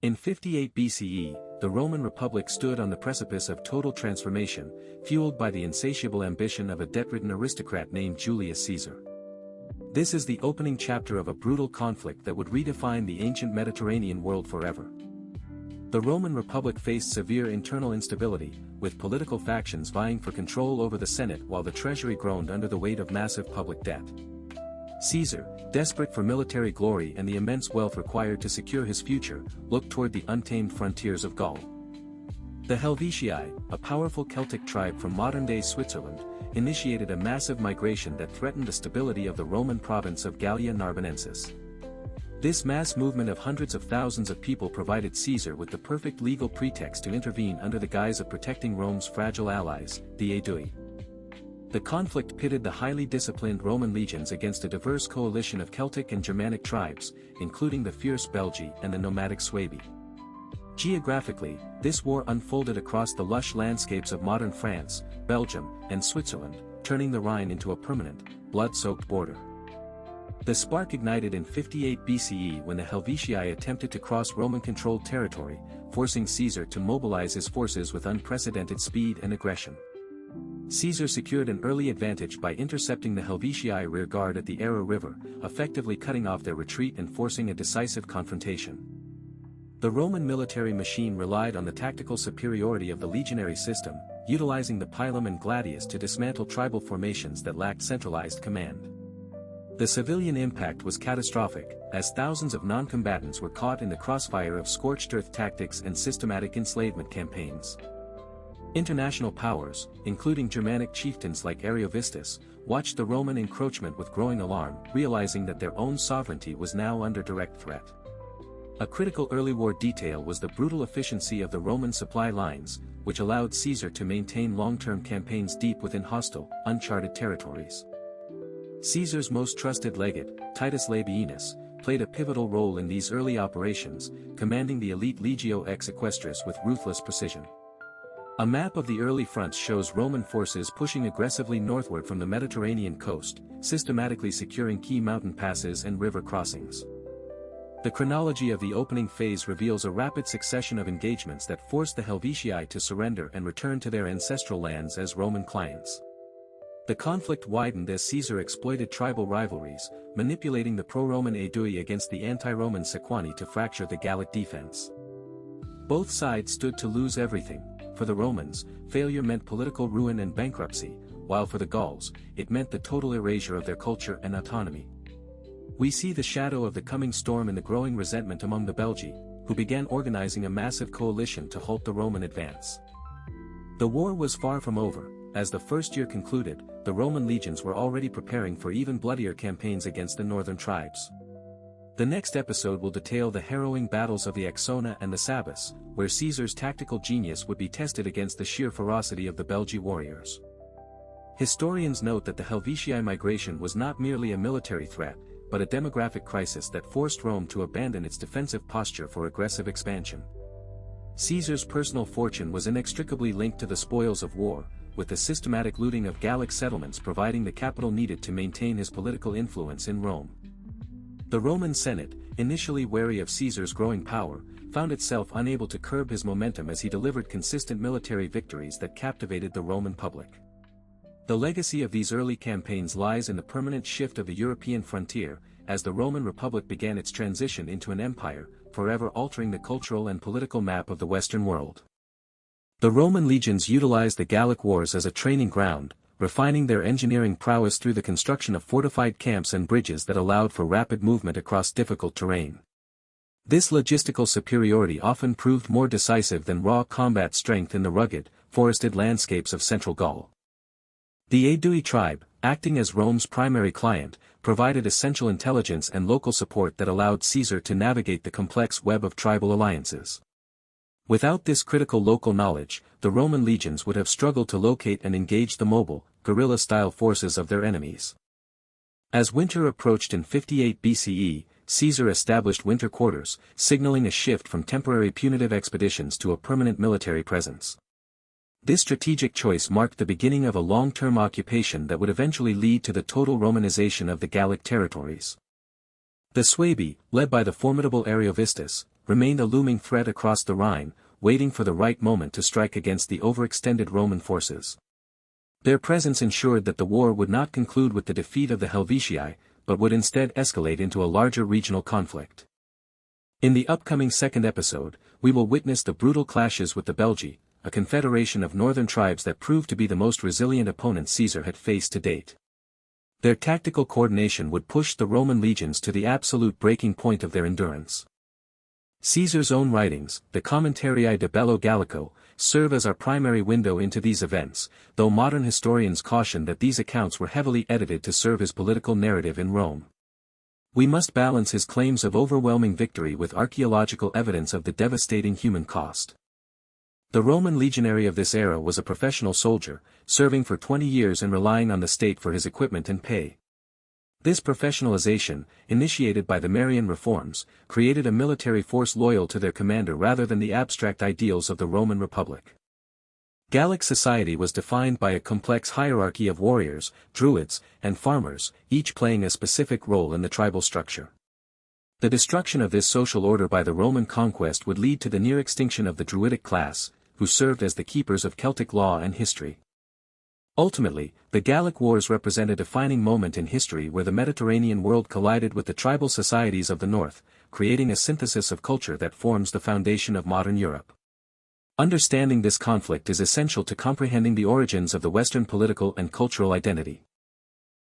In 58 BCE, the Roman Republic stood on the precipice of total transformation, fueled by the insatiable ambition of a debt-ridden aristocrat named Julius Caesar. This is the opening chapter of a brutal conflict that would redefine the ancient Mediterranean world forever. The Roman Republic faced severe internal instability, with political factions vying for control over the Senate while the treasury groaned under the weight of massive public debt. Caesar, desperate for military glory and the immense wealth required to secure his future, looked toward the untamed frontiers of Gaul. The Helvetii, a powerful Celtic tribe from modern-day Switzerland, initiated a massive migration that threatened the stability of the Roman province of Gallia Narbonensis. This mass movement of hundreds of thousands of people provided Caesar with the perfect legal pretext to intervene under the guise of protecting Rome's fragile allies, the Aedui. The conflict pitted the highly disciplined Roman legions against a diverse coalition of Celtic and Germanic tribes, including the fierce Belgae and the nomadic Suebi. Geographically, this war unfolded across the lush landscapes of modern France, Belgium, and Switzerland, turning the Rhine into a permanent, blood-soaked border. The spark ignited in 58 BCE when the Helvetii attempted to cross Roman-controlled territory, forcing Caesar to mobilize his forces with unprecedented speed and aggression. Caesar secured an early advantage by intercepting the Helvetii rearguard at the Arar River, effectively cutting off their retreat and forcing a decisive confrontation. The Roman military machine relied on the tactical superiority of the legionary system, utilizing the pilum and gladius to dismantle tribal formations that lacked centralized command. The civilian impact was catastrophic, as thousands of non-combatants were caught in the crossfire of scorched earth tactics and systematic enslavement campaigns. International powers, including Germanic chieftains like Ariovistus, watched the Roman encroachment with growing alarm, realizing that their own sovereignty was now under direct threat. A critical early war detail was the brutal efficiency of the Roman supply lines, which allowed Caesar to maintain long-term campaigns deep within hostile, uncharted territories. Caesar's most trusted legate, Titus Labienus, played a pivotal role in these early operations, commanding the elite Legio ex Equestris with ruthless precision. A map of the early fronts shows Roman forces pushing aggressively northward from the Mediterranean coast, systematically securing key mountain passes and river crossings. The chronology of the opening phase reveals a rapid succession of engagements that forced the Helvetii to surrender and return to their ancestral lands as Roman clients. The conflict widened as Caesar exploited tribal rivalries, manipulating the pro-Roman Aedui against the anti-Roman Sequani to fracture the Gallic defense. Both sides stood to lose everything. For the Romans, failure meant political ruin and bankruptcy, while for the Gauls, it meant the total erasure of their culture and autonomy. We see the shadow of the coming storm in the growing resentment among the Belgae, who began organizing a massive coalition to halt the Roman advance. The war was far from over. As the first year concluded, the Roman legions were already preparing for even bloodier campaigns against the northern tribes. The next episode will detail the harrowing battles of the Axona and the Sabus, where Caesar's tactical genius would be tested against the sheer ferocity of the Belgae warriors. Historians note that the Helvetii migration was not merely a military threat, but a demographic crisis that forced Rome to abandon its defensive posture for aggressive expansion. Caesar's personal fortune was inextricably linked to the spoils of war, with the systematic looting of Gallic settlements providing the capital needed to maintain his political influence in Rome. The Roman Senate, initially wary of Caesar's growing power, found itself unable to curb his momentum as he delivered consistent military victories that captivated the Roman public. The legacy of these early campaigns lies in the permanent shift of the European frontier, as the Roman Republic began its transition into an empire, forever altering the cultural and political map of the Western world. The Roman legions utilized the Gallic wars as a training ground, refining their engineering prowess through the construction of fortified camps and bridges that allowed for rapid movement across difficult terrain. This logistical superiority often proved more decisive than raw combat strength in the rugged, forested landscapes of central Gaul. The Aedui tribe, acting as Rome's primary client, provided essential intelligence and local support that allowed Caesar to navigate the complex web of tribal alliances. Without this critical local knowledge, the Roman legions would have struggled to locate and engage the mobile, guerrilla-style forces of their enemies. As winter approached in 58 BCE, Caesar established winter quarters, signaling a shift from temporary punitive expeditions to a permanent military presence. This strategic choice marked the beginning of a long-term occupation that would eventually lead to the total Romanization of the Gallic territories. The Suebi, led by the formidable Ariovistus, remained a looming threat across the Rhine, waiting for the right moment to strike against the overextended Roman forces. Their presence ensured that the war would not conclude with the defeat of the Helvetii, but would instead escalate into a larger regional conflict. In the upcoming second episode, we will witness the brutal clashes with the Belgae, a confederation of northern tribes that proved to be the most resilient opponents Caesar had faced to date. Their tactical coordination would push the Roman legions to the absolute breaking point of their endurance. Caesar's own writings, the Commentarii de Bello Gallico, serve as our primary window into these events, though modern historians caution that these accounts were heavily edited to serve his political narrative in Rome. We must balance his claims of overwhelming victory with archaeological evidence of the devastating human cost. The Roman legionary of this era was a professional soldier, serving for 20 years and relying on the state for his equipment and pay. This professionalization, initiated by the Marian reforms, created a military force loyal to their commander rather than the abstract ideals of the Roman Republic. Gallic society was defined by a complex hierarchy of warriors, druids, and farmers, each playing a specific role in the tribal structure. The destruction of this social order by the Roman conquest would lead to the near extinction of the Druidic class, who served as the keepers of Celtic law and history. Ultimately, the Gallic Wars represent a defining moment in history where the Mediterranean world collided with the tribal societies of the north, creating a synthesis of culture that forms the foundation of modern Europe. Understanding this conflict is essential to comprehending the origins of the Western political and cultural identity.